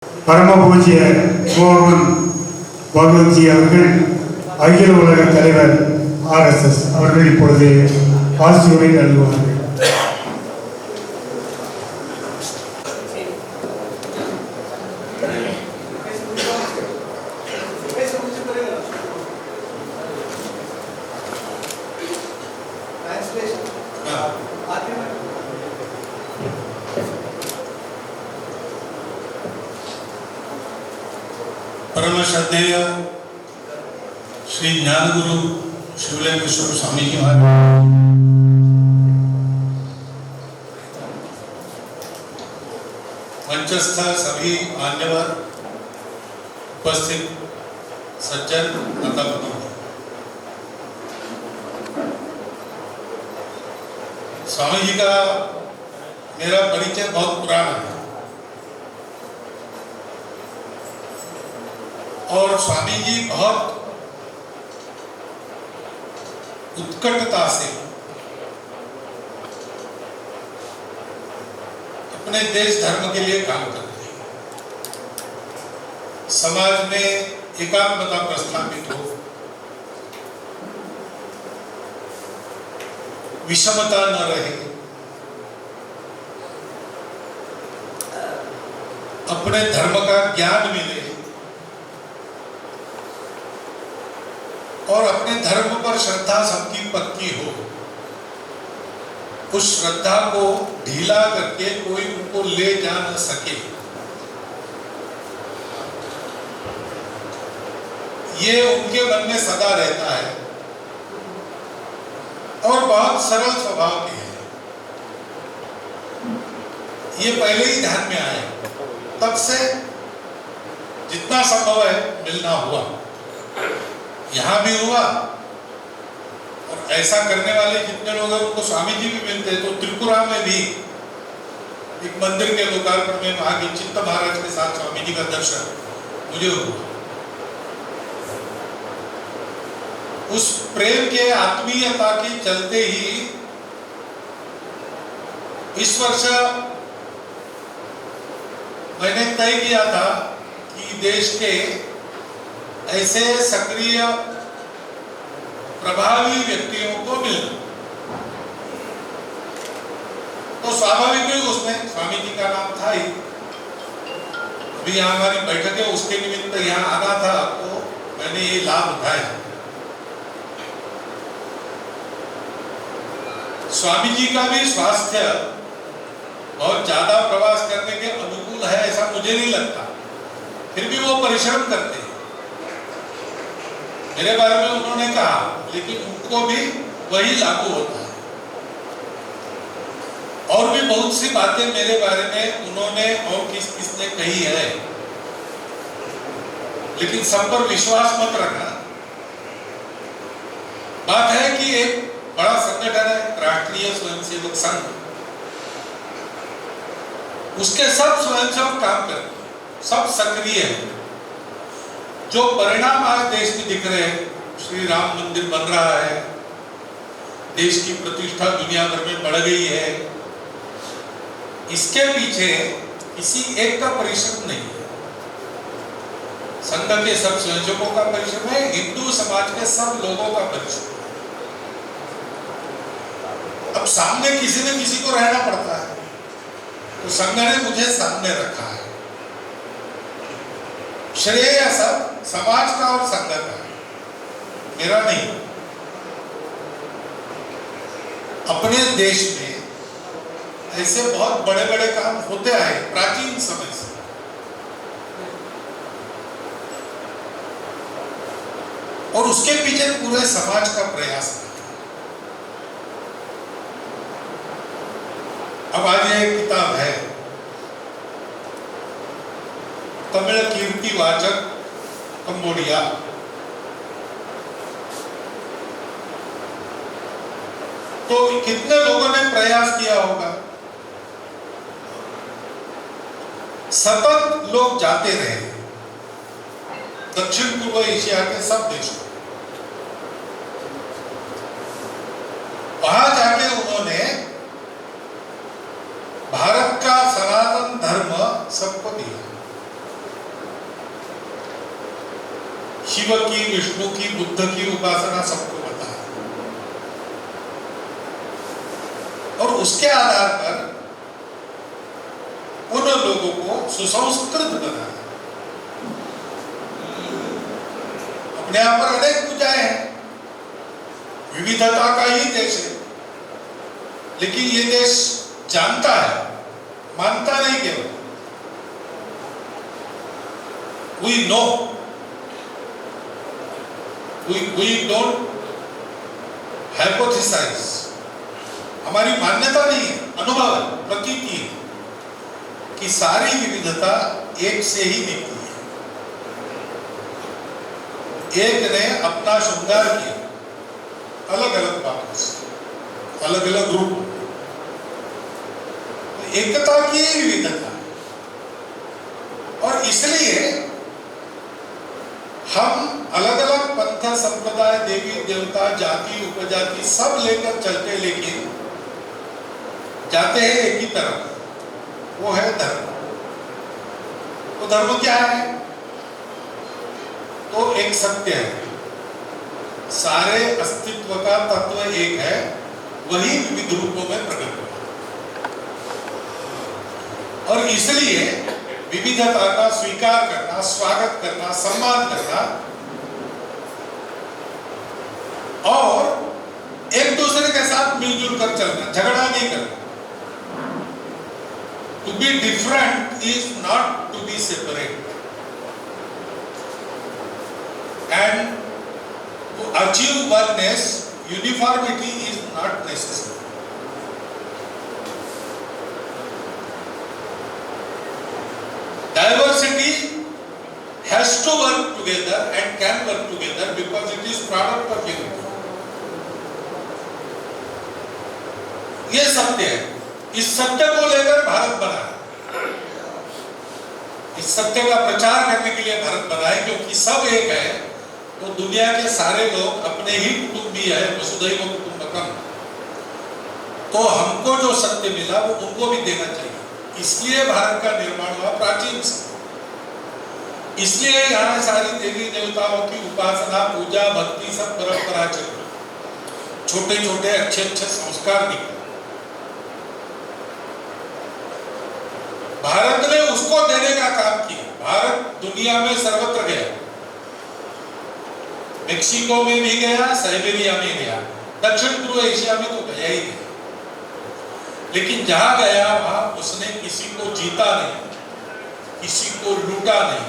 பரமபூஜ்ய மோகன் பகவத்ஜி அவர்கள் அகில உலக தலைவர் ஆர்எஸ்எஸ் அவர்கள் இப்பொழுது ஆசியுரை நல்குவார்கள். परम श्रद्धेय श्री ज्ञान गुरु शिवलिंग स्वरूप स्वामी जी महाराज, मंचस्थ सभी मान्यवर, उपस्थित सज्जन, माता बंधु, स्वामी जी का मेरा परिचय बहुत पुराना है और स्वामी जी बहुत उत्कटता से अपने देश धर्म के लिए काम कर रहे हैं। समाज में एकात्मता प्रस्थापित हो, विषमता न रहे, अपने धर्म का ज्ञान मिले और अपने धर्म पर श्रद्धा सबकी पक्की हो, उस श्रद्धा को ढीला करके कोई उनको ले जा न सके, ये उनके मन में सदा रहता है और बहुत सरल स्वभाव के हैं। ये पहले ही ध्यान में आए, तब से जितना संभव है मिलना हुआ, यहाँ भी हुआ और ऐसा करने वाले जितने लोग हैं उनको स्वामी जी भी मिलते हैं। तो त्रिपुरा में भी एक मंदिर के लोकार्पण में वहां के चित्त महाराज के साथ स्वामी जी का दर्शन मुझे हुआ। उस प्रेम के आत्मीयता के चलते ही इस वर्ष मैंने तय किया था कि देश के ऐसे सक्रिय प्रभावी व्यक्तियों को मिलना, तो स्वाभाविक ही उसमें स्वामी जी का नाम था ही। अभी यहाँ हमारी बैठक है, उसके निमित्त यहाँ आना था, तो मैंने ये लाभ उठाया। स्वामी जी का भी स्वास्थ्य बहुत ज्यादा प्रवास करने के अनुकूल है ऐसा मुझे नहीं लगता, फिर भी वो परिश्रम करते हैं। मेरे बारे में उन्होंने कहा, लेकिन उनको भी वही लागू होता है। और भी बहुत सी बातें मेरे बारे में उन्होंने और किसने कही है, लेकिन सब पर विश्वास मत रखना। बात है कि एक बड़ा संगठन है राष्ट्रीय स्वयंसेवक संघ, उसके सब स्वयंसेवक काम करते हैं, सब सक्रिय है। जो परिणाम आज देश में दिख रहे हैं, श्री राम मंदिर बन रहा है, देश की प्रतिष्ठा दुनिया भर में बढ़ गई है, इसके पीछे किसी एक का परिश्रम नहीं है। संघ के सब स्वयंसेवकों का परिश्रम है, हिंदू समाज के सब लोगों का परिश्रम है। अब सामने किसी न किसी को रहना पड़ता है, तो संघ ने मुझे सामने रखा है। श्रेय सब समाज का और संघ का, मेरा नहीं। अपने देश में ऐसे बहुत बड़े बड़े काम होते आए प्राचीन समय से, और उसके पीछे पूरे समाज का प्रयास है। अब आज ये किताब है, तमिल कीर्तिवाचक कंबोडिया, तो कितने लोगों ने प्रयास किया होगा। सतत लोग जाते रहे दक्षिण पूर्व एशिया के सब देशों, वहां जाके उन्होंने भारत का सनातन धर्म सबको दिया। शिव की, विष्णु की, बुद्ध की उपासना सबको पता है, और उसके आधार पर उन लोगों को सुसंस्कृत बनाया। अपने यहाँ पर अनेक पूजाएं हैं, विविधता का ही देश है, लेकिन ये देश जानता है, मानता नहीं केवल। We know, we don't hypothesize, हमारी मान्यता नहीं है, अनुभव है, प्रतीति है कि सारी विविधता एक से ही दिखती है। एक ने अपना श्रृंगार किया अलग अलग बातों से, अलग अलग रूप, तो एकता की विविधता, और इसलिए हम अलग अलग पंथ, संप्रदाय, देवी देवता, जाति, उपजाति सब लेकर चलते, लेकिन जाते हैं एक ही तरफ, वो है धर्म। वो धर्म क्या है? तो एक सत्य है, सारे अस्तित्व का तत्व एक है, वही विविध रूपों में प्रकट हुआ, और इसलिए विविधता का स्वीकार करना, स्वागत करना, सम्मान करना, और एक दूसरे के साथ मिलजुल कर चलना, झगड़ा नहीं करना। To be different is not to be separate, and to achieve oneness, uniformity is not necessary. Diversity has to work together and can work together because it is product of unity. ये सत्य है, इस सत्य को लेकर भारत बना है, इस सत्य का प्रचार करने के लिए भारत बना है, क्योंकि सब एक है, तो दुनिया के सारे लोग अपने ही कुटुंबी है, वसुधैव कुटुंबकम, तो हमको जो सत्य मिला वो उनको भी देना चाहिए। इसलिए भारत का निर्माण हुआ प्राचीन समय, इसलिए यहाँ सारी देवी देवताओं की उपासना, पूजा, भक्ति सब परंपरा चली, छोटे छोटे अच्छे अच्छे संस्कार निकले। भारत ने उसको देने का काम किया। भारत दुनिया में सर्वत्र गया, मेक्सिको में भी गया, साइबेरिया में गया, दक्षिण पूर्व एशिया में तो गया ही गया, लेकिन जहां गया वहां उसने किसी को जीता नहीं, किसी को लूटा नहीं,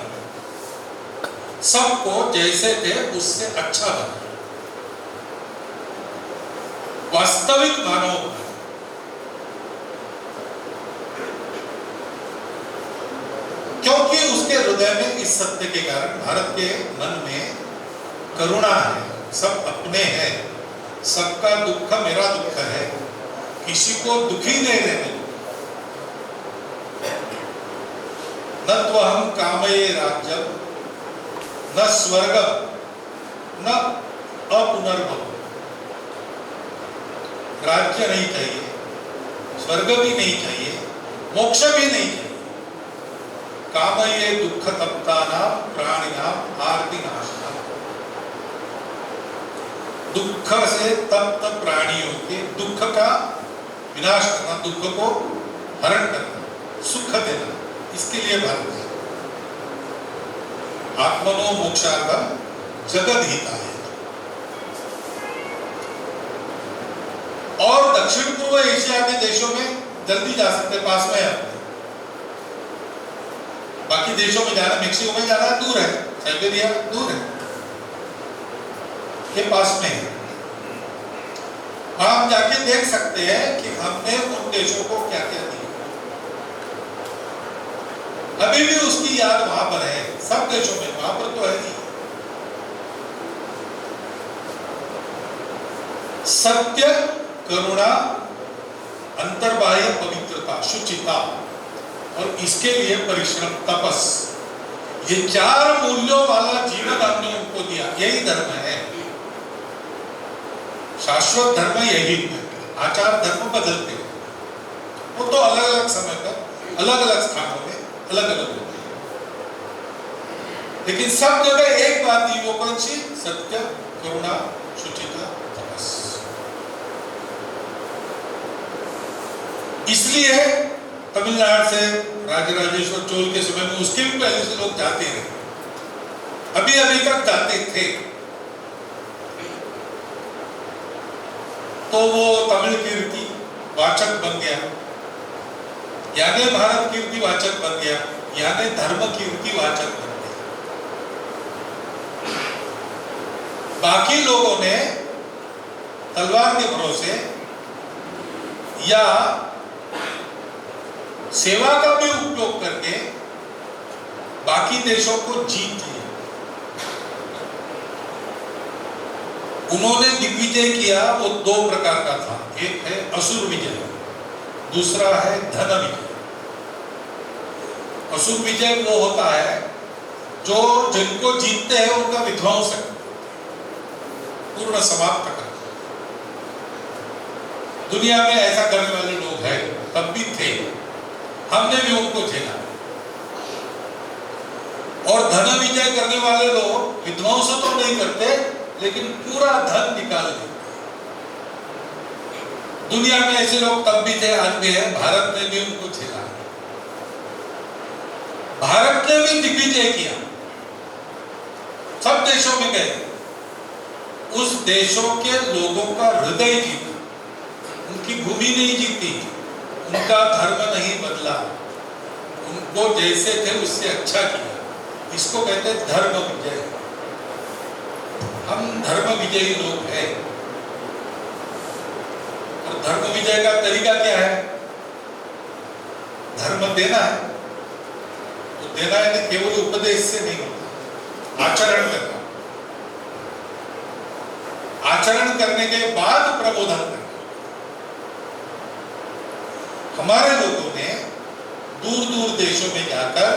सबको जैसे थे उससे अच्छा बना, वास्तविक मानव। क्योंकि उसके हृदय में इस सत्य के कारण, भारत के मन में करुणा है, सब अपने हैं, सबका दुख मेरा दुख है, किसी को दुखी नहीं रहने, न त्वहं कामये राज्यं न स्वर्गं न अपुनर्भवम्। राज्य नहीं चाहिए, स्वर्ग भी नहीं चाहिए, मोक्ष भी नहीं चाहिए। कामये दुख तप्तानां प्राणिनां आर्तिनाशनम्। दुख से तप्त प्राणियों के दुख का विनाश करना, दुख को हरण करना, सुख देना, इसके लिए भारत है। आत्मनो मोक्षार्थम जगद्हिताय। और दक्षिण पूर्व एशिया के देशों में जल्दी जा सकते, पास में है। बाकी देशों में जाना, मेक्सिको में जाना दूर है, साइबेरिया दूर है, ये पास में है। आप जाके देख सकते हैं कि हमने उन देशों को क्या क्या दिया, अभी भी उसकी याद वहां पर है, सब देशों में, वहां पर तो है ही। सत्य, करुणा, अंतर्बाह्य पवित्रता, शुचिता, और इसके लिए परिश्रम, तपस, ये चार मूल्यों वाला जीवन हमने उनको दिया। यही धर्म है, शाश्वत धर्म यही है। आचार धर्म बदलते हैं, वो तो अलग अलग समय पर अलग अलग स्थानों में अलग अलग होते हैं, लेकिन सब जगह एक बात थी, वो कौन सी? सत्य, करुणा, शुचिता, तपस्या। इसलिए तमिलनाडु से राजराजेश्वर चोल के समय में, उसके भी पहले से लोग जाते रहे, अभी अभी तक जाते थे। तो वो तमिल कीर्ति वाचक बन गया, यानी भारत कीर्ति वाचक बन गया, यानी धर्म कीर्ति वाचक बन गया। बाकी लोगों ने तलवार के भरोसे या सेवा का भी उपयोग करके बाकी देशों को जीत लिया। उन्होंने दिग्विजय किया, वो दो प्रकार का था, एक है असुर विजय, दूसरा है धन विजय। असुर विजय वो होता है जो जिनको जीतते हैं उनका विध्वंस पूर्ण समाप्त कर। दुनिया में ऐसा करने वाले लोग हैं, तब भी थे, हमने भी उनको झेला। और धन विजय करने वाले लोग विध्वंस तो नहीं करते, लेकिन पूरा धन निकाल देते। दुनिया में ऐसे लोग तब भी थे, आज भी है, भारत ने भी उनको झेला। भारत ने भी दिग्विजय किया, सब देशों में गए, उस देशों के लोगों का हृदय जीता, उनकी भूमि नहीं जीती, उनका धर्म नहीं बदला, उनको जैसे थे उससे अच्छा किया। इसको कहते हैं धर्म विजय। हम धर्म विजयी लोग हैं। और धर्म विजय का तरीका क्या है? धर्म देना है, तो देना है केवल उपदेश से नहीं होता, आचरण करना, आचरण करने के बाद प्रबोधन करना। हमारे लोगों ने दूर दूर देशों में जाकर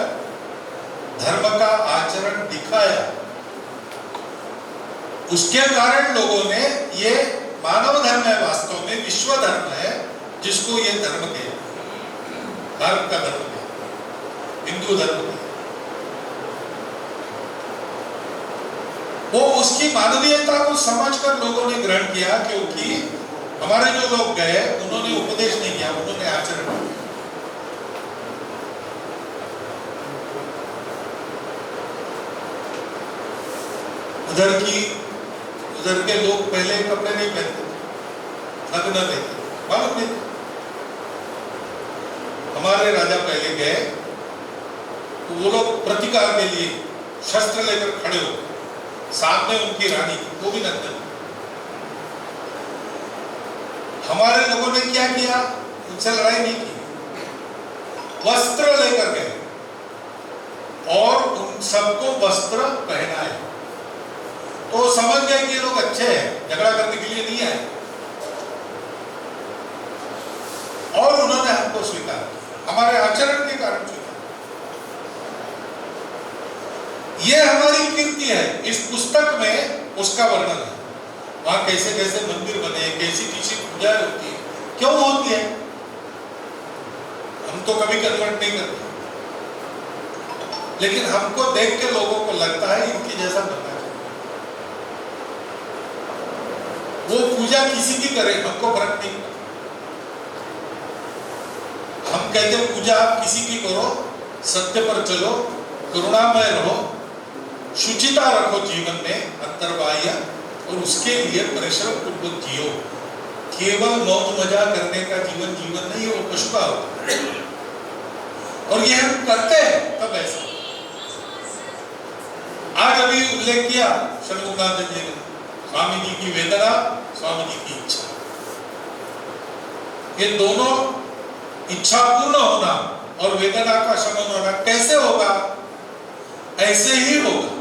धर्म का आचरण दिखाया। उसके कारण लोगों ने ये मानव धर्म है, वास्तव में विश्व धर्म है, जिसको ये धर्म कहते हैं, भारत का धर्म है, हिंदू धर्म है। वो उसकी मानवीयता को समझकर लोगों ने ग्रहण किया, क्योंकि हमारे जो लोग गए उन्होंने उपदेश नहीं किया, उन्होंने आचरण किया। उधर के लोग पहले कपड़े नहीं पहनते, नग्न रहते, मालूम नहीं। हमारे राजा पहले गए तो वो लोग प्रतिकार के लिए शस्त्र लेकर खड़े हो, सामने उनकी रानी, वो भी नग्न। हमारे लोगों ने क्या किया? उनसे लड़ाई नहीं की, वस्त्र लेकर गए और उन सबको वस्त्र पहनाए। तो समझ गए कि ये लोग अच्छे हैं, झगड़ा करने के लिए नहीं आए, और उन्होंने हमको स्वीकार किया, हमारे आचरण के कारण स्वीकार। ये हमारी कीर्ति है। इस पुस्तक में उसका वर्णन है, वहां कैसे कैसे मंदिर बने, कैसी कैसी पूजा होती है, क्यों होती है। हम तो कभी कन्वर्ट नहीं करते, लेकिन हमको देख के लोगों को लगता है इनकी जैसा बनना चाहिए। वो पूजा किसी की करे, हमको फर्क नहीं। हम कहते हैं पूजा आप किसी की करो, सत्य पर चलो, करुणामय रहो, शुचिता रखो जीवन में अंतर्बाह्य, और उसके लिए परिश्रम पूर्वक जियो। केवल मौज मजा करने का जीवन जीवन नहीं, वो पशु का होता है। और ये हम करते हैं तब ऐसा। आज अभी उल्लेख किया षणमुखानंद जी ने, स्वामी जी की वेदना, स्वामी जी की इच्छा। ये दोनों, इच्छा पूर्ण होना और वेदना का शमन होना कैसे होगा? ऐसे ही होगा।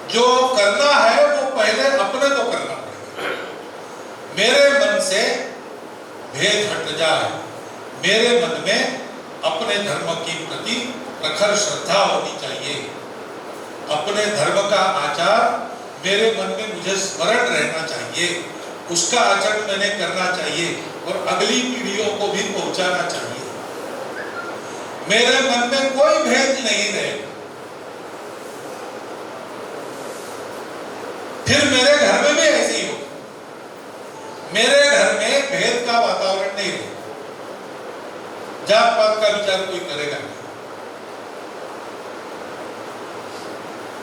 जो करना है वो पहले अपने को करना पड़ेगा। मेरे मन से भेद हट जाए, मेरे मन में अपने धर्म की प्रति प्रखर श्रद्धा होनी चाहिए, अपने धर्म का आचार मेरे मन में मुझे स्मरण रहना चाहिए, उसका आचरण मैंने करना चाहिए और अगली पीढ़ियों को भी पहुंचाना चाहिए। मेरे मन में कोई भेद नहीं रहे। भेद का वातावरण नहीं रहेगा, जात पात का विचार कोई करेगा नहीं।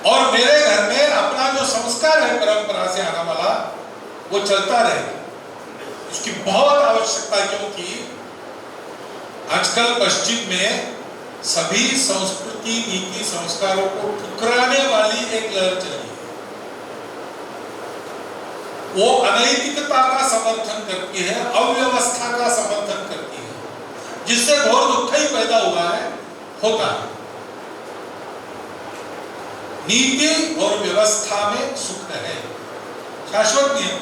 और मेरे घर में अपना जो संस्कार है परंपरा से आने वाला वो चलता रहेगा। उसकी बहुत आवश्यकता है, क्योंकि आजकल पश्चिम में सभी संस्कृति नीति संस्कारों को ठुकराने वाली एक लहर चली है। वो अनैतिकता का समर्थन करती है, अव्यवस्था का समर्थन करती है, जिससे घोर दुख ही पैदा हुआ है, होता है। नीति और व्यवस्था में सुख है, शाश्वत नियम।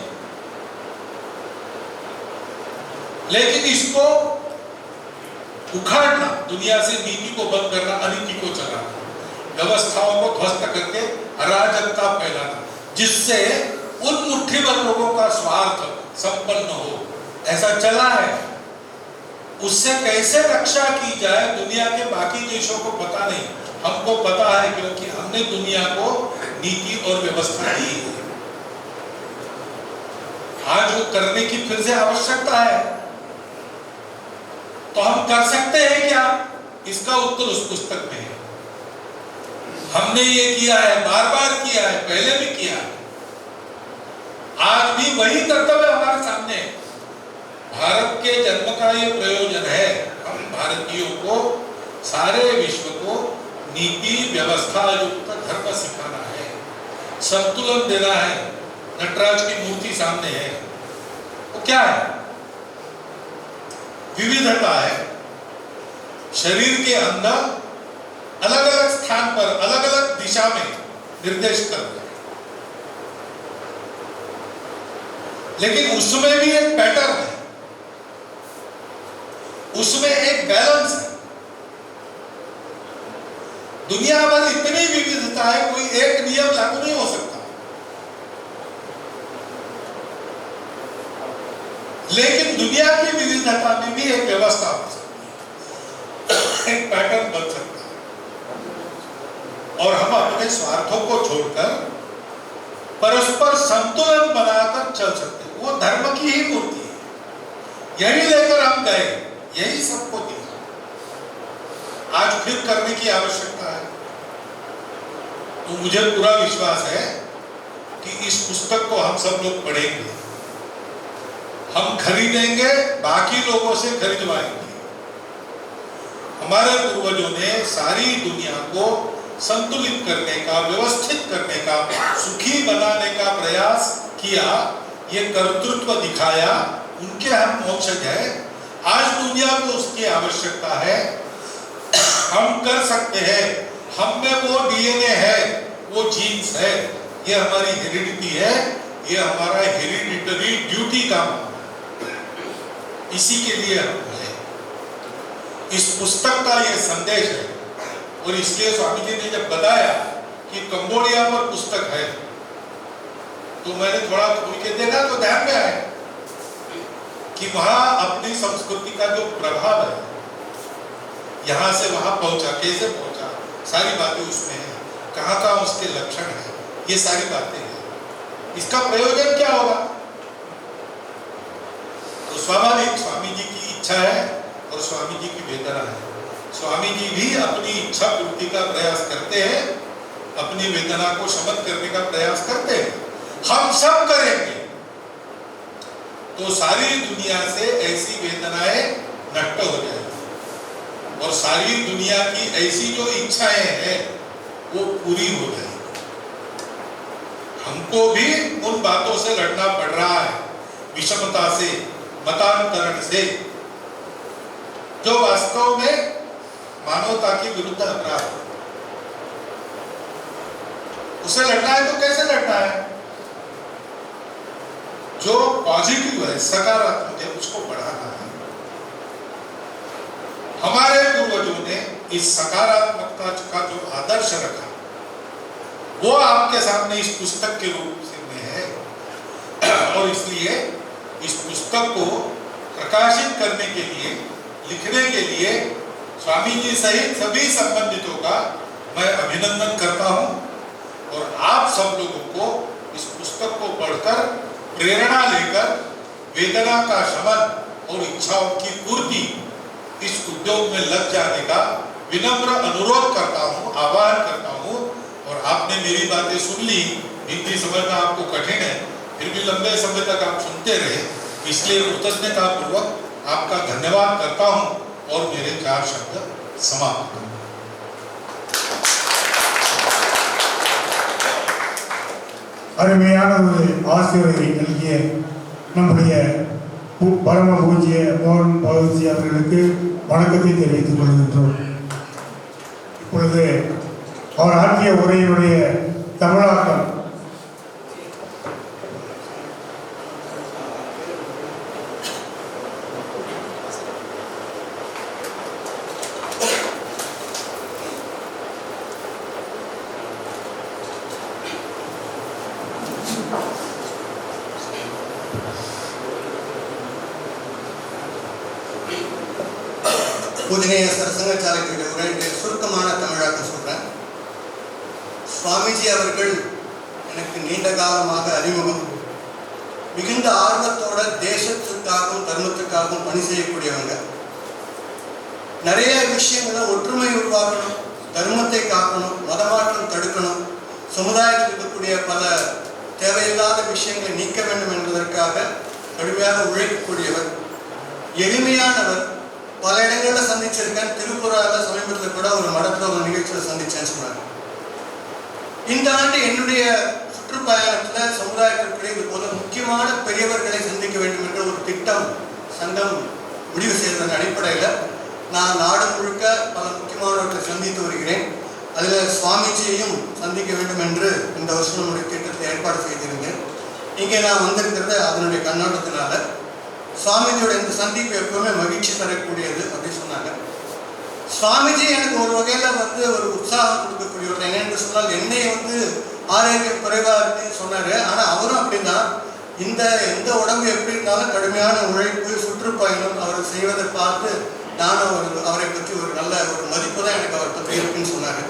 लेकिन इसको उखाड़ना, दुनिया से नीति को बंद करना, अनीति को चलाना, व्यवस्थाओं को ध्वस्त करके अराजकता फैलाना, जिससे उन मुट्ठी भर लोगों का स्वार्थ संपन्न हो, ऐसा चला है। उससे कैसे रक्षा की जाए दुनिया के बाकी देशों को पता नहीं, हमको पता है, क्योंकि हमने दुनिया को नीति और व्यवस्था दी है। आज वो करने की फिर से आवश्यकता है, तो हम कर सकते हैं क्या? इसका उत्तर उस पुस्तक में है। हमने ये किया है, बार बार किया है, पहले भी किया है, आज भी वही कर्तव्य हमारे सामने है। भारत के जन्म का ये प्रयोजन है, हम भारतीयों को, सारे विश्व को नीति व्यवस्था युक्त धर्म सिखाना है, संतुलन देना है। नटराज की मूर्ति सामने है, वो क्या है? विविधता है। शरीर के अंदर अलग अलग स्थान पर अलग अलग दिशा में निर्देश करता है, लेकिन उसमें भी एक पैटर्न है, उसमें एक बैलेंस है। दुनिया भर इतनी विविधता है, कोई एक नियम लागू नहीं हो सकता, लेकिन दुनिया की विविधता में भी एक व्यवस्था हो सकती है, एक पैटर्न बन सकता है। और हम अपने स्वार्थों को छोड़कर परस्पर संतुलन बनाकर चल सकते हैं। वो धर्म की ही मूर्ति है, यही लेकर हम गए, यही सबको दिया। आज फिर करने की आवश्यकता है। तो मुझे पूरा विश्वास है कि इस पुस्तक को हम सब लोग पढ़ेंगे, हम खरीदेंगे, बाकी लोगों से खरीदवाएंगे। हमारे पूर्वजों ने सारी दुनिया को संतुलित करने का, व्यवस्थित करने का, सुखी बनाने का प्रयास किया, ये कर्तृत्व दिखाया, उनके हम मोक्षज है। आज दुनिया को उसकी आवश्यकता है, हम कर सकते हैं, हम में वो डीएनए है, वो जीन्स है, ये हमारी हेरिडिटी है, ये हमारा हेरिडिटरी ड्यूटी का, इसी के लिए हम है। इस पुस्तक का ये संदेश है। और इसलिए स्वामी जी ने जब बताया कि कंबोडिया पर पुस्तक है, तो मैंने थोड़ा खोल के देखा तो ध्यान में आया कि वहां अपनी संस्कृति का जो प्रभाव है, यहां से वहां पहुंचा, कैसे पहुंचा, सारी बातें उसमें है, कहाँ कहाँ उसके लक्षण है, ये सारी बातें हैं। इसका प्रयोजन क्या होगा? तो स्वाभाविक स्वामी जी की इच्छा है और स्वामी जी की वेदना है। स्वामी जी भी अपनी इच्छा पूर्ति का प्रयास करते हैं, अपनी वेदना को शमन करने का प्रयास करते हैं। हम सब करेंगे तो सारी दुनिया से ऐसी वेदनाएं नष्ट हो जाएगी और सारी दुनिया की ऐसी जो इच्छाएं हैं वो पूरी हो जाएगी। हमको भी उन बातों से लड़ना पड़ रहा है, विषमता से, मतांतरण से, जो वास्तव में मानवता के विरुद्ध अपराध है। उसे लड़ना है तो कैसे लड़ना है? जो पॉजिटिव है, सकारात्मक है, उसको बढ़ाना है। हमारे पूर्वजों ने इस सकारात्मकता का जो आदर्श रखा, वो आपके सामने इस पुस्तक के रूप में है। और इसलिए इस पुस्तक को प्रकाशित करने के लिए, लिखने के लिए स्वामी जी सहित सभी संबंधितों का मैं अभिनंदन करता हूं। और आप सब लोगों को इस पुस्तक को पढ़कर प्रेरणा लेकर वेदना का शमन और इच्छाओं की पूर्ति इस उद्योग में लग जाने का विनम्र अनुरोध करता हूँ, आह्वान करता हूँ। और आपने मेरी बातें सुन ली, हिंदी समझना आपको कठिन है, फिर भी लंबे समय तक आप सुनते रहे, इसलिए कृतज्ञता पूर्वक आपका धन्यवाद करता हूँ और मेरे 4 शब्द समाप्त करता हूँ। அருமையான ஒரு ஆசிரியரை நல்கிய நம்முடைய பரம பூஜ்ய மோகன் பகவத்ஜி அவர்களுக்கு வணக்கத்தை தெரிவித்துக் கொள்கின்றோம். இப்பொழுது அவர் ஆற்றிய உரையினுடைய தமிழாக்கம் பூஜனீய சரசங்காச்சாரியர்களுடைய உரையுடைய சுருக்கமான தமிழாக்கம் சொல்கிறேன். சுவாமிஜி அவர்கள் எனக்கு நீண்ட காலமாக அறிமுகம். மிகுந்த ஆர்வத்தோட தேசத்துக்காகவும் தர்மத்துக்காகவும் பணி செய்யக்கூடியவங்க. நிறைய விஷயங்களை ஒற்றுமை உருவாக்கணும், தர்மத்தை காக்கணும், மதமாற்றம் தடுக்கணும், சமுதாயத்தில் இருக்கக்கூடிய பல தேவையில்லாத விஷயங்களை நீக்க வேண்டும் என்பதற்காக கடுமையாக உழைக்கக்கூடியவர், எளிமையானவர். பல இடங்களில் சந்திச்சிருக்கேன். திருக்குறளில் சமீபத்தில் கூட ஒரு மடத்தில் ஒரு நிகழ்ச்சியில் சந்திச்சேன்னு சொன்னாங்க. இந்த ஆண்டு என்னுடைய சுற்றுப்பயணத்தில் சமுதாயத்திற்கு இது போல முக்கியமான பெரியவர்களை சந்திக்க வேண்டும் என்ற ஒரு திட்டம் சங்கம் முடிவு செய்ததன் அடிப்படையில் நான் நாடு முழுக்க பல முக்கியமானவர்களை சந்தித்து வருகிறேன். அதில் சுவாமிஜியையும் சந்திக்க வேண்டும் என்று இந்த வருஷம் நம்முடைய திட்டத்தை ஏற்பாடு செய்திருந்தேன். இங்கே நான் வந்திருக்கிறது அதனுடைய கண்ணோட்டத்தினால. சுவாமிஜியோட இந்த சந்திப்பு எப்பவுமே மகிழ்ச்சி தரக்கூடியது அப்படின்னு சொன்னாங்க. சுவாமிஜி எனக்கு ஒரு வகையில் ஒரு உற்சாகம் கொடுக்கக்கூடியவர். என்னென்று சொன்னால், என்னை ஆரோக்கியம் குறைவாக இருக்குன்னு சொன்னார். ஆனால் அவரும் அப்படிதான். எந்த உடம்பு எப்படி இருந்தாலும் கடுமையான உழைப்பு, சுற்றுப்பயணம் அவர் செய்வதை பார்த்து நானும் அவரை பற்றி ஒரு நல்ல ஒரு மதிப்பு தான் எனக்கு அவர் பற்றி இருக்குன்னு சொன்னாங்க.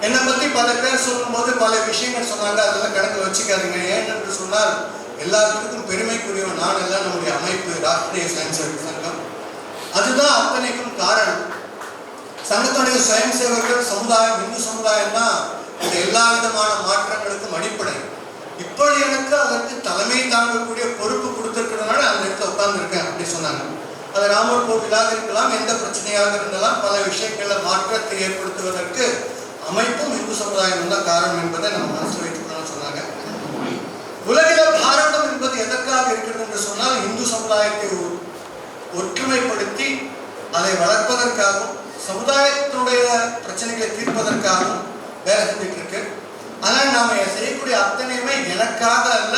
என்னை பற்றி பல பேர் சொல்லும்போது பல விஷயங்கள் சொன்னாங்க. அதெல்லாம் கணக்கு வச்சுக்காதீங்க. ஏனென்று சொன்னால், எல்லாத்துக்கும் பெருமைக்குரியவன் நான் எல்லாம் நம்முடைய அமைப்பு ராஷ்டிரிய சயின்ஸ் சங்கம். அதுதான் அத்தனைக்கும் காரணம். சங்கத்துடைய சுயம் சேவர்கள் சமுதாயம், இந்து சமுதாயம் தான் இந்த எல்லா விதமான மாற்றங்களுக்கும் அடிப்படை. இப்படி எனக்கு அதற்கு தலைமை தாங்கக்கூடிய பொறுப்பு கொடுத்திருக்கிறதுனால அந்த இடத்துல உட்கார்ந்துருக்கேன் அப்படி சொன்னாங்க. அது ராமர் கோவிலாக இருக்கலாம், எந்த பிரச்சனையாக இருந்தாலும் பல விஷயங்களில் மாற்றத்தை ஏற்படுத்துவதற்கு அமைப்பும் இந்து சமுதாயம் தான் காரணம் என்பதை நம்ம மனசில் வைத்துக்கணும்னு சொன்னாங்க. உலகில பாரதம் என்பது எதற்காக இருக்கிறது என்று சொன்னால், இந்து சமுதாயத்தை ஒற்றுமைப்படுத்தி அதை வளர்ப்பதற்காகவும் சமுதாயத்தினுடைய பிரச்சனைகளை தீர்ப்பதற்காகவும் வேலை செஞ்சுட்டு இருக்கு. ஆனால் நாம செய்யக்கூடிய அத்தனையுமே எனக்காக அல்ல,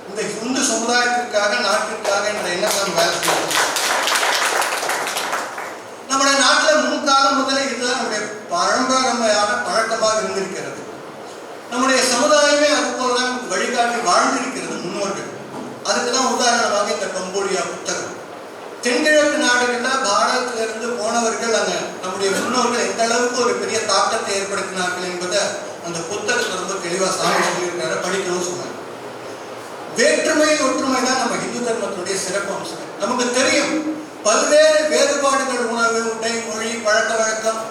இந்த இந்து சமுதாயத்திற்காக, நாட்டிற்காக என்ற எண்ணத்தில் வேலை செய்யணும். நம்முடைய நாட்டில் முன்காலம் முதலே இதுதான் நம்முடைய பரம்பரையான பழக்கமாக இருந்திருக்கிறது. நம்முடைய சமுதாயமே அதுபோலதான் வழிகாட்டி வாழ்ந்திருக்கிறது முன்னோர்கள். அதுக்குதான் உதாரணமாக இந்த கம்போடியா புத்தகம். தென்கிழக்கு நாடுகளில் பாரதத்திலிருந்து போனவர்கள் அங்கே நம்முடைய முன்னோர்கள் எந்த அளவுக்கு ஒரு பெரிய தாக்கத்தை ஏற்படுத்தினார்கள் என்பதை அந்த புத்தகத்தில் ரொம்ப தெளிவாக சாமி சொல்லியிருக்காரு, படிக்கணும்னு சொன்னாங்க. வேற்றுமையில் ஒற்றுமை தான் நம்ம இந்து தர்மத்தினுடைய சிறப்பு அம்சம். நமக்கு தெரியும், பல்வேறு வேறுபாடுகள், உணவு, உடை, மொழி, பழக்க வழக்கம்,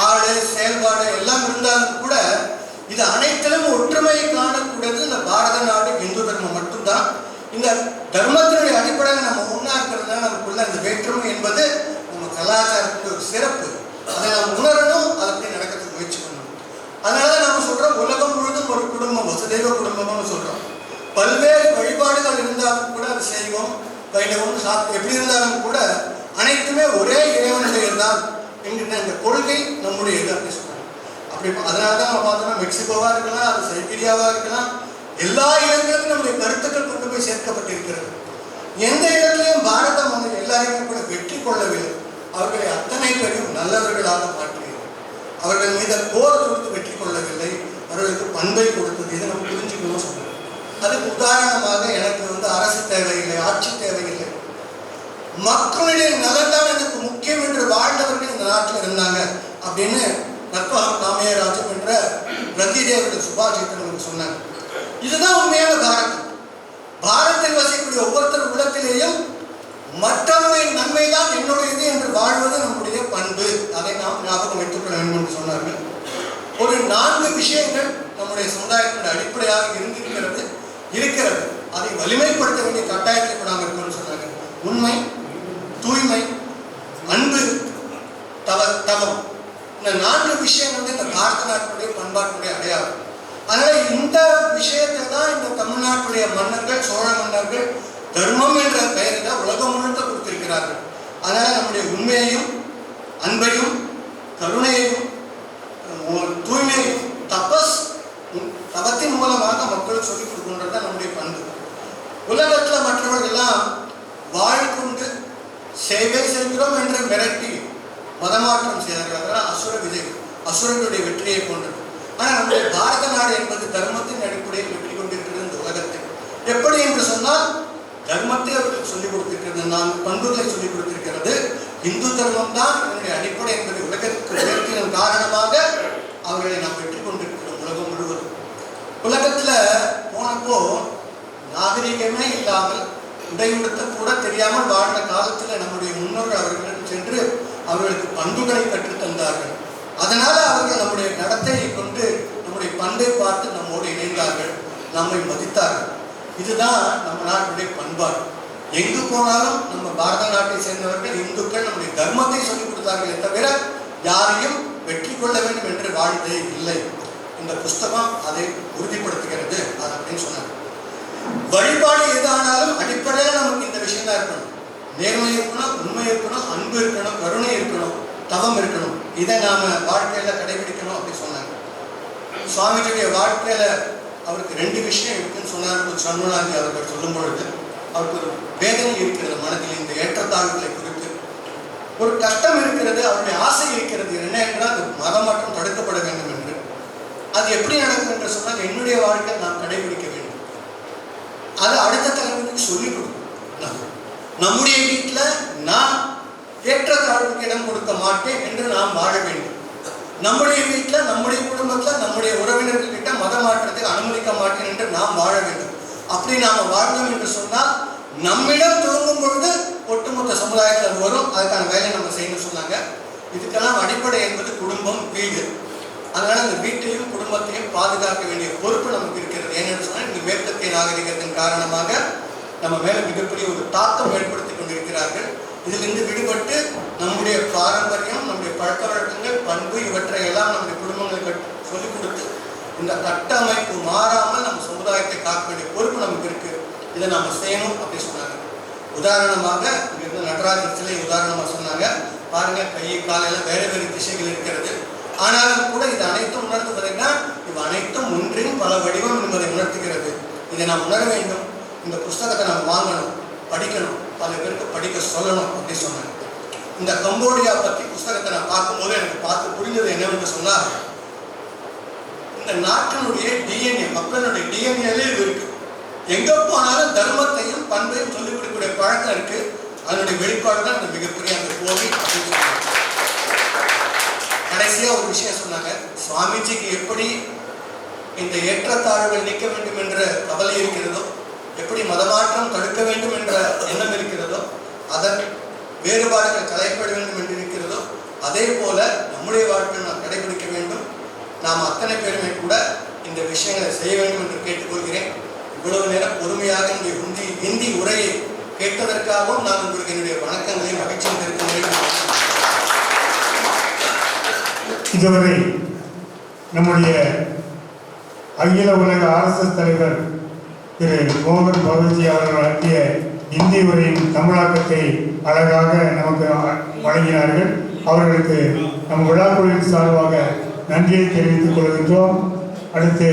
ஆடு, செயல்பாடு எல்லாம் இருந்தாலும் கூட இது அனைத்திலும் ஒற்றுமையை காணக்கூடியது இந்த பாரத நாடு இந்து தர்மம் மட்டும்தான். இந்த தர்மத்தினுடைய அடிப்படையில் நம்ம ஒன்றா இருக்கிறதுனால நமக்குள்ள இந்த வேற்றுமை என்பது நம்ம கலாச்சாரத்துக்கு ஒரு சிறப்பு. அதை நாம் உணரணும், அதை அப்படி நடக்கிறதுக்கு முயற்சி பண்ணணும். அதனால நம்ம சொல்றோம், உலகம் முழுதும் ஒரு குடும்பம், வசுதெய்வ குடும்பம்னு சொல்றோம். பல்வேறு வழிபாடுகள் இருந்தாலும் கூட அது செய்வோம், வைணவம், எப்படி இருந்தாலும் கூட அனைத்துமே ஒரே இறைவனுடையதான் என்கிற இந்த கொள்கை நம்முடையது அப்படி சொல்றாங்க. அப்படி அதனால தான் நம்ம பார்த்தோம்னா மெக்சிகோவா இருக்கலாம், அது சைபீரியாவா இருக்கலாம், எல்லா இடங்களிலும் நம்முடைய கருத்துக்கள் கொண்டு போய் சேர்க்கப்பட்டிருக்கிறது. எந்த இடத்திலையும் பாரதம் எல்லாருமே கூட வெற்றி கொள்ளவில்லை. அவர்களை அத்தனை பேரும் நல்லவர்களாக மாற்றியது. அவர்கள் மீது போர் கொடுத்து வெற்றி கொள்ளவில்லை, அவர்களுக்கு பண்பை கொடுத்தது. இதை நம்ம புரிஞ்சுக்கணும் சொல்றோம். அதுக்கு உதாரணமாக எனக்கு அரசு தேவையில்லை, ஆட்சி தேவையில்லை, மக்களுடைய நலன்தான் எனக்கு முக்கியம் என்று வாழ்ந்தவர்கள் இந்த நாட்டில் இருந்தாங்க அப்படின்னு நற்பகம் காமேயராஜம் என்ற பிரதிதேவர்கள் சுபாஷித்தன் சொன்னாங்க. இதுதான் உண்மையான பாரதம். பாரதத்தில் வசிக்கும் செய்யக்கூடிய ஒவ்வொருத்தர் உள்ளத்திலேயும் மற்றவருடைய நன்மைதான் என்னுடையது என்று வாழ்வது நம்முடைய பண்பு. அதை நாம் ஞாபகம் வைத்துக் கொள்ள வேண்டும் என்று சொன்னார்கள். ஒரு 4 விஷயங்கள் நம்முடைய சமுதாயத்தினுடைய அடிப்படையாக இருக்கிறது. அதை வலிமைப்படுத்த வேண்டிய கட்டாயத்தில் நாம் இருக்கணும்னு சொன்னாங்க. உண்மை, தூய்மை, அன்பு, தவம். இந்த 4 விஷயங்கள் இந்த பாரத நாட்டுடைய பண்பாட்டுடைய அடையாளம். அதனால இந்த விஷயத்தை தான் இந்த தமிழ்நாட்டுடைய மன்னர்கள், சோழ மன்னர்கள் தர்மம் என்ற பெயரில் உலகம் முழுக்க கொடுத்திருக்கிறார்கள். அதனால நம்முடைய உண்மையையும், அன்பையும், கருணையையும், தூய்மையையும் தவத்தின் மூலமாக மக்களுக்கு சொல்லிக் கொடுக்கின்றது நம்முடைய பண்பு. உலகத்தில் மற்றவர்கள் எல்லாம் வாழ்கொண்டு சேவை செய்கிறோம் என்று மிரட்டி மதமாற்றம் செய்தார்கள். அதனால் அசுர விஜய், அசுரர்களுடைய வெற்றியை கொண்டது. ஆனால் நம்முடைய பாரத நாடு என்பது தர்மத்தின் அடிப்படையில் வெற்றி கொண்டிருக்கிறது இந்த உலகத்தில். எப்படி என்று சொன்னால் தர்மத்தை அவர்களுக்கு சொல்லிக் கொடுத்திருக்கிறது, நான் பண்புகளை சொல்லிக் கொடுத்திருக்கிறது. இந்து தர்மம் தான் என்னுடைய அடிப்படை என்பதை உலகத்துக்கு உயர்த்தின காரணமாக அவர்களை நாம் வெற்றி கொண்டிருக்கிறோம் உலகம் முழுவதும். உலகத்துல போனப்போ நாகரிகமே இல்லாமல் உடையுடுத்த கூட தெரியாமல் வாழ்ந்த காலத்தில் நம்முடைய முன்னோர்கள் அவர்களிடம் சென்று அவர்களுக்கு பண்புகளை கற்றுத் தந்தார்கள். அதனால அவர்கள் நம்முடைய நடத்தையை கொண்டு நம்முடைய பண்பை பார்த்து நம்மோடு இணைந்தார்கள், நம்மை மதித்தார்கள். இதுதான் நம்ம நாட்டுடைய பண்பாடு. எங்கு போனாலும் நம்ம பாரத நாட்டை சேர்ந்தவர்கள் இந்துக்கள் நம்முடைய தர்மத்தை சொல்லிக் கொடுத்தார்களே தவிர யாரையும் வெற்றி கொள்ள வேண்டும் என்று வாழ்ந்தே இல்லை. இந்த புஸ்தகம் அதை உறுதிப்படுத்துகிறது. அது அப்படின்னு சொன்னாங்க. வழிபாடு எதானாலும் அடிப்படையில் நமக்கு இந்த விஷயம் தான் இருக்கணும். நேர்மை இருக்கணும், உண்மை இருக்கணும், அன்பு இருக்கணும், கருணை இருக்கணும், தவம் இருக்கணும். இதை நாம வாழ்க்கையில கடைபிடிக்கணும் அப்படின்னு சொன்னாங்க. சுவாமிஜியுடைய வாழ்க்கையில அவருக்கு 2 விஷயம் இருக்குன்னு சொன்னார். சண்முகாந்தி அவர்கள் சொல்லும் பொழுது அவருக்கு ஒரு வேதனை இருக்கிறது மனதில். இந்த ஏற்றத்தாழ்வுகளை குறித்து ஒரு கஷ்டம் இருக்கிறது, அவருடைய ஆசை இருக்கிறது. என்ன என்றால் அது மதமாற்றம் தடுக்கப்பட வேண்டும் என்று. அது எப்படி நடக்கும் என்று சொன்னால் என்னுடைய வாழ்க்கை நாம் கடைபிடிக்க வேண்டும். அது அடுத்த தலைமுறைக்கு சொல்லிக் கொடுக்கும். நம்முடைய வீட்டில் நான் ஏற்றத்தாழ்வுக்கு இடம் கொடுக்க மாட்டேன் என்று நாம் வாழ வேண்டும். நம்முடைய வீட்டில், நம்முடைய குடும்பத்தில், நம்முடைய உறவினர்கள் கிட்ட மத மாற்றத்தை அனுமதிக்க மாட்டேன் என்று நாம் வாழ வேண்டும். அப்படி நாம் வாழ்ந்தோம் என்று சொன்னால் நம்மிடம் துவங்கும் பொழுது ஒட்டுமொத்த சமுதாயத்தில் வரும். அதுக்கான வேலையை நம்ம செய்யணும்னு சொன்னாங்க. இதுக்கெல்லாம் அடிப்படை என்பது குடும்பம், வீடு. அதனால இந்த வீட்டையும் குடும்பத்தையும் பாதுகாக்க வேண்டிய பொறுப்பு நமக்கு இருக்கிறது. ஏன்னு சொன்னால் இந்த மேற்கத்திய நாகரிகத்தின் காரணமாக நம்ம மேல மிகப்பெரிய ஒரு தாக்கம் ஏற்படுத்தி கொண்டிருக்கிறார்கள். இதிலிருந்து விடுபட்டு நம்முடைய பாரம்பரியம், நம்முடைய பழக்க வழக்கங்கள், பண்பு இவற்றை எல்லாம் நம்முடைய குடும்பங்களுக்கு சொல்லிக் கொடுத்து இந்த கட்டமைப்பு மாறாமல் நம்ம சமுதாயத்தை காக்க வேண்டிய பொறுப்பு நமக்கு இருக்கு. இதை நாம செய்யணும் அப்படின்னு சொன்னாங்க. உதாரணமாக இங்கிருந்து நடராஜர் சிலை உதாரணமாக சொன்னாங்க. பாருங்க, கை காலையில் வேறு வேறு திசைகள் இருக்கிறது. ஆனாலும் கூட இது அனைத்தும் உணர்த்துவதுன்னா இவ் அனைத்தும் ஒன்றின் பல வடிவம் என்பதை உணர்த்துகிறது. இதை நாம் உணர வேண்டும். இந்த புஸ்தகத்தை நம்ம வாங்கணும், படிக்கணும், பல பேருக்கு படிக்க சொல்லணும் அப்படின்னு சொன்னாங்க. இந்த கம்போடியா பற்றி புஸ்தகத்தை நான் பார்க்கும்போது எனக்கு பார்த்து புரிந்தது என்னவென்று சொன்னால், இந்த நாட்டினுடைய டிஎன்ஏ, மக்களுடைய டிஎன்ஏலே இது இருக்கு. எங்க போனாலும் தர்மத்தையும் பண்பையும் சொல்லிக் கொடுக்கக்கூடிய பழக்கம் இருக்கு. அதனுடைய வெளிப்பாடு தான் இந்த மிகப்பெரிய அந்த கோவில் அப்படின்னு சொன்னாங்க. கடைசியா ஒரு விஷயம் சொன்னாங்க. சுவாமிஜிக்கு எப்படி இந்த ஏற்றத்தாழ்வுகள் நீக்க வேண்டும் என்ற கவலை இருக்கிறதோ, எப்படி மதமாற்றம் தடுக்க வேண்டும் என்ற எண்ணம் இருக்கிறதோ, அதன் வேறுபாடுகள் களையப்பட வேண்டும் என்று இருக்கிறதோ, அதே போல நம்முடைய வாழ்க்கையை நாம் கடைபிடிக்க வேண்டும். நாம் அத்தனை பேருமே கூட இந்த விஷயங்களை செய்ய வேண்டும் என்று கேட்டுக்கொள்கிறேன். இவ்வளவு நேரம் பொறுமையாக என்னுடைய ஹிந்தி உரையை கேட்டதற்காகவும் நான் உங்களுக்கு என்னுடைய வணக்கங்களையும் மகிழ்ச்சியும் தெரிவிக்கிறேன். இதுவரை நம்முடைய அகில உலக RSS தலைவர் திரு மோகன் பகவத்ஜி அவர்கள் வழங்கிய இந்தி உரையின் தமிழாக்கத்தை அழகாக நமக்கு வழங்கினார்கள். அவர்களுக்கு நம் விழாக்குழுவின் சார்பாக நன்றியை தெரிவித்துக் கொள்கின்றோம். அடுத்து